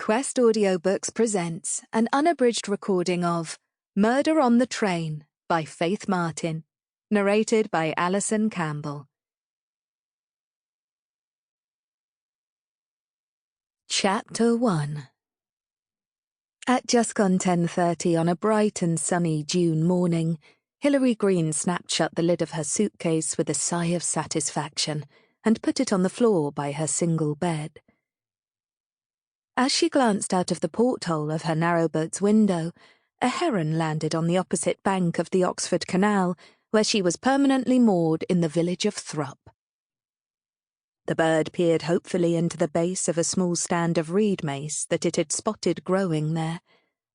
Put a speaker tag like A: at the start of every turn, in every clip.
A: Quest Audiobooks presents an unabridged recording of Murder on the Train by Faith Martin, narrated by Alison Campbell. Chapter 1. At just gone 10:30 on a bright and sunny June morning, Hillary Greene snapped shut the lid of her suitcase with a sigh of satisfaction and put it on the floor by her single bed. As she glanced out of the porthole of her narrowboat's window, a heron landed on the opposite bank of the Oxford Canal, where she was permanently moored in the village of Thrupp. The bird peered hopefully into the base of a small stand of reed mace that it had spotted growing there,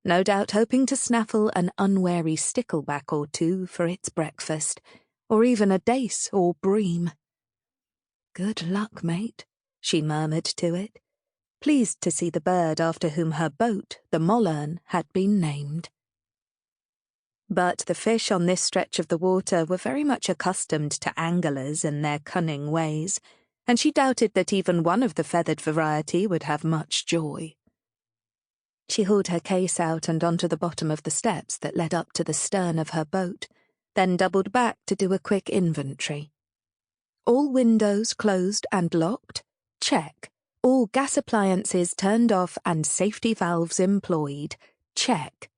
A: no doubt hoping to snaffle an unwary stickleback or two for its breakfast, or even a dace or bream. "Good luck, mate," she murmured to it, pleased to see the bird after whom her boat, the Mollern, had been named. But the fish on this stretch of the water were very much accustomed to anglers and their cunning ways, and she doubted that even one of the feathered variety would have much joy. She hauled her case out and onto the bottom of the steps that led up to the stern of her boat, then doubled back to do a quick inventory. All windows closed and locked? Check. All gas appliances turned off and safety valves employed? Check.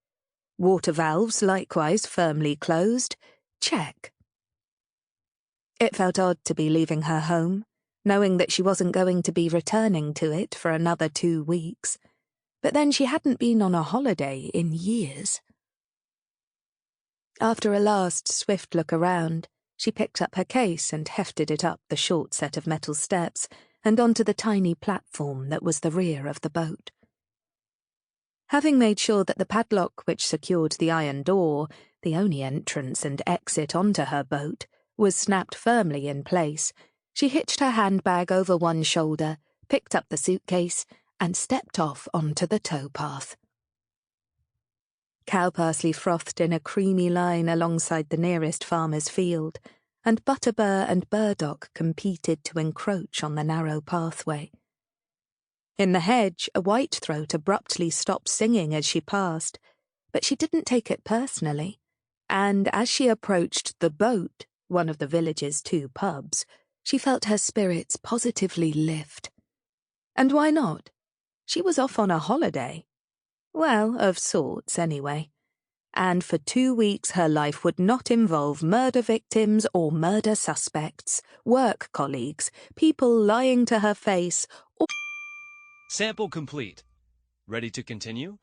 A: Water valves likewise firmly closed? Check. It felt odd to be leaving her home, knowing that she wasn't going to be returning to it for another 2 weeks. But then she hadn't been on a holiday in years. After a last swift look around, she picked up her case and hefted it up the short set of metal steps and onto the tiny platform that was the rear of the boat. Having made sure that the padlock which secured the iron door, the only entrance and exit onto her boat, was snapped firmly in place, she hitched her handbag over one shoulder, picked up the suitcase, and stepped off onto the towpath. Cow parsley frothed in a creamy line alongside the nearest farmer's field, and butterbur and burdock competed to encroach on the narrow pathway. In the hedge, a whitethroat abruptly stopped singing as she passed, but she didn't take it personally, and as she approached the boat, one of the village's 2 pubs, she felt her spirits positively lift. And why not? She was off on a holiday. Well, of sorts, anyway. And for 2 weeks her life would not involve murder victims or murder suspects, work colleagues, people lying to her face, or...
B: Sample complete. Ready to continue?